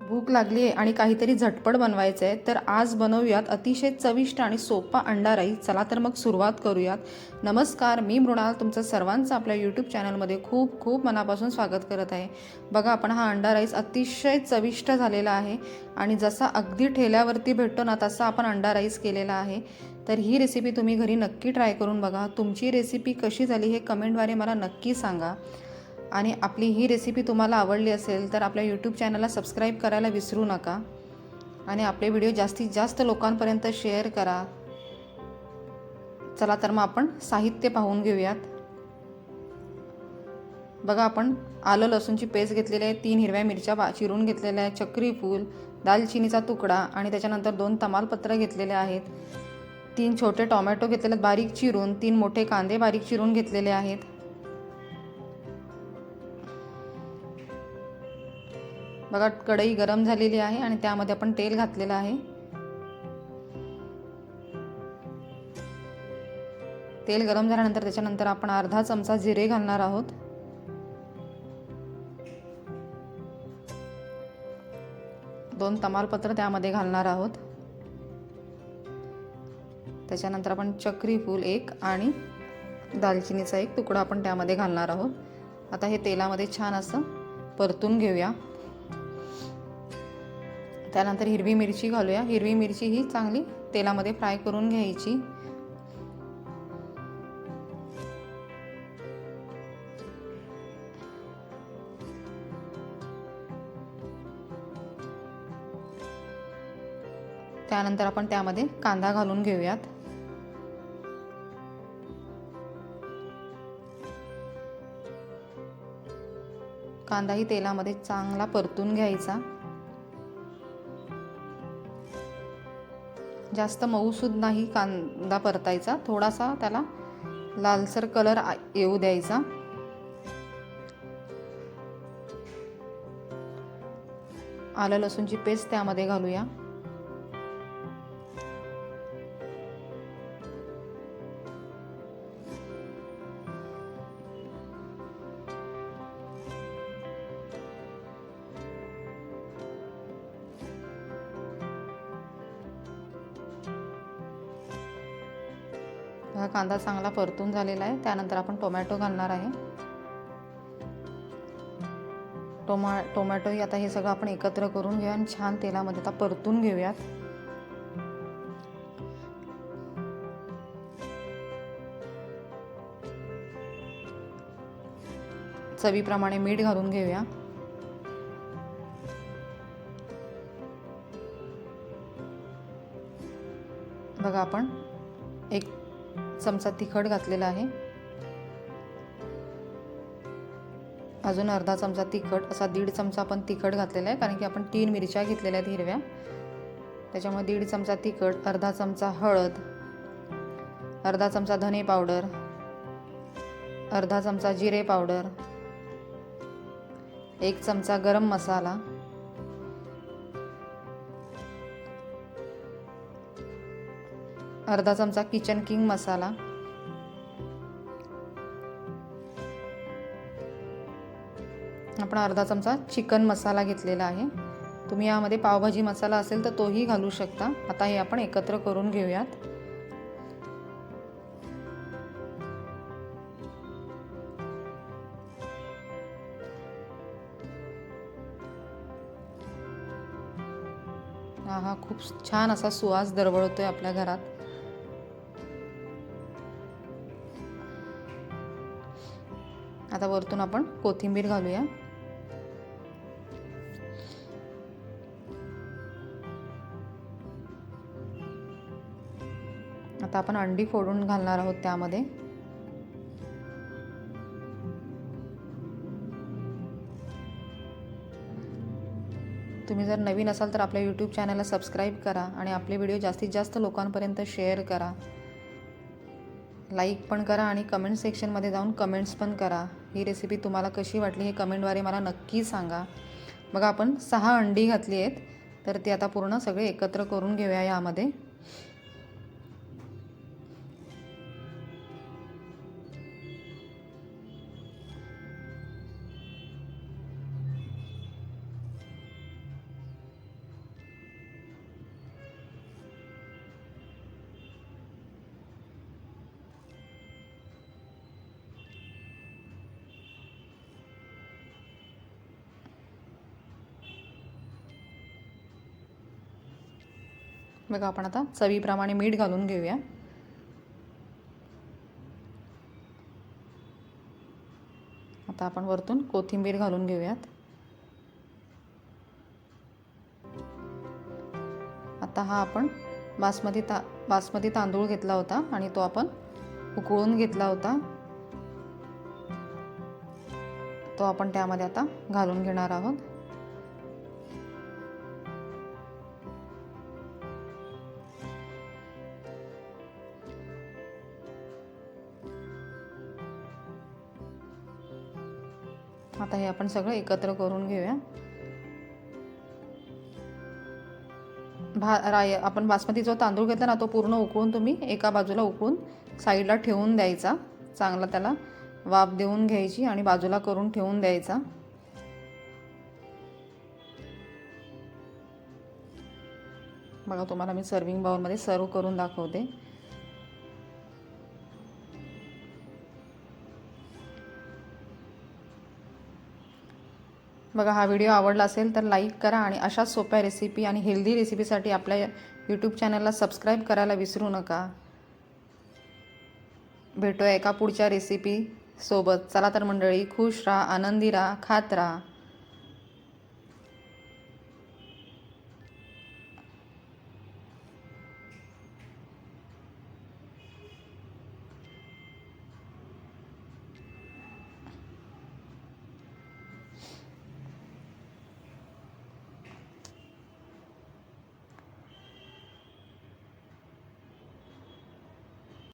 भूक लागली आहे आणि काहीतरी झटपट बनवायचं आहे, तर आज बनवूयात अतिशय चविष्ट आणि सोपा अंडा राईस. चला तर मग सुरुवात करूयात. नमस्कार, मी मृणाल तुमचं सर्वांचं आपल्या यूट्यूब चॅनलमध्ये खूप खूप मनापासून स्वागत करत आहे. बघा, आपण हा अंडा राईस अतिशय चविष्ट झालेला आहे आणि जसा अगदी ठेल्यावरती भेटतो ना तसा आपण अंडा राईस केलेला आहे. तर ही रेसिपी तुम्ही घरी नक्की ट्राय करून बघा. तुमची रेसिपी कशी झाली हे कमेंटद्वारे मला नक्की सांगा. आणि आपली ही रेसिपी तुम्हाला आवडली असेल तर आपल्या यूट्यूब चॅनलला सबस्क्राईब करायला विसरू नका आणि आपले व्हिडिओ जास्तीत जास्त लोकांपर्यंत शेअर करा. चला तर मग आपण साहित्य पाहून घेऊयात. बघा, आपण आलं लसूणची पेस्ट घेतलेली आहे, 3 हिरव्या मिरच्या चिरून घेतलेल्या आहे, चक्री फूल, दालचिनीचा तुकडा आणि त्याच्यानंतर 2 तमालपत्र घेतलेले आहेत, 3 छोटे टोमॅटो घेतलेले बारीक चिरून, 3 मोठे कांदे बारीक चिरून घेतलेले आहेत. बघा, कढई गरम झालेली आहे आणि त्यामध्ये आपण तेल घातलेलं आहे. तेल गरम झाल्यानंतर त्याच्यानंतर आपण अर्धा चमचा जिरे घालणार आहोत. दोन तमालपत्र त्यामध्ये घालणार आहोत. त्याच्यानंतर आपण चक्री फूल 1 आणि दालचिनीचा 1 तुकडा आपण त्यामध्ये घालणार आहोत. आता हे तेलामध्ये छान असं परतून घेऊया. त्यानंतर हिरवी मिरची घालूया. हिरवी मिरची ही चांगली तेलामध्ये फ्राय करून घ्यायची. त्यानंतर आपण त्यामध्ये कांदा घालून घेऊयात. कांदाही तेलामध्ये चांगला परतून घ्यायचा. जास्त मऊसूद नाही कांदा परतायचा, थोडासा त्याला लालसर कलर येऊ द्यायचा. आलं लसूणची पेस्ट त्यामध्ये घालूया. हा कांदा चांगला परतून झालेला आहे. त्यानंतर आपण टोमॅटो घालणार आहे. टोमॅटो ही आता हे सगळं आपण एकत्र करून घेऊया आणि छान तेलामध्ये आता परतून घेऊयात. चवीप्रमाणे मीठ घालून घेऊया. बघा, आपण 1 चमचा तिखट घातलेला आहे. अजून अर्धा चमचा तिखट, असा 1.5 चमचा आपण तिखट घातलेला आहे, कारण की आपण 3 मिरच्या घेतलेल्या आहेत हिरव्या, त्याच्यामुळे 1.5 चमचा तिखट, अर्धा चमचा हळद, अर्धा चमचा धने पावडर, अर्धा चमचा जिरे पावडर, 1 चमचा गरम मसाला, अर्धा चमचा किचन किंग मसाला, आपण अर्धा चमचा चिकन मसाला घेतलेला आहे. तुम्ही यामध्ये पावभाजी मसाला असेल तर तोही घालू शकता. आता हे आपण एकत्र करून घेऊयात. हा खूप छान असा सुवास दरवळतोय आपल्या घरात. आता वरतून आपण कोथिंबीर घालूया. आता आपण अंडी फोडून घालणार आहोत त्यामध्ये. तुम्ही जर नवीन असाल तर आपल्या यूट्यूब चॅनलला सबस्क्राईब करा आणि आपले व्हिडिओ जास्तीत जास्त लोकांपर्यंत शेअर करा. लाईक पण करा आणि कमेंट सेक्शनमध्ये जाऊन कमेंट्स पण करा. ही रेसिपी तुम्हाला कशी वाटली हे कमेंटद्वारे मला नक्की सांगा. बघा, आपण 6 अंडी घातली आहेत, तर ती आता पूर्ण सगळे एकत्र करून घेऊया यामध्ये. बघा आपण आता चवीप्रमाणे मीठ घालून घेऊया. आता आपण वरतून कोथिंबीर घालून घेऊयात. आता हा आपण बासमती तांदूळ घेतला होता आणि तो आपण उकळून घेतला होता, तो आपण त्यामध्ये आता घालून घेणार आहोत. आता हे आपण सगळं एकत्र करून घेऊया. आपण बासमती जो तांदूळ घेतला ना तो पूर्ण उकळून तुम्ही एका बाजूला उकळून साईडला ठेवून द्यायचा. चांगला त्याला वाफ देऊन घ्यायची आणि बाजूला करून ठेवून द्यायचा. बघा तुम्हाला मी सर्विंग बाउलमध्ये सर्व करून दाखवते. बघा हा व्हिडिओ आवडला असेल तर लाईक करा आणि अशाच सोप्या रेसिपी आणि हेल्दी रेसिपीसाठी आपल्या यूट्यूब चॅनलला सबस्क्राईब करायला विसरू नका. भेटूया एका पुढच्या रेसिपी सोबत. चला तर मंडळी, खुश राहा, आनंदी राहा, खात राहा.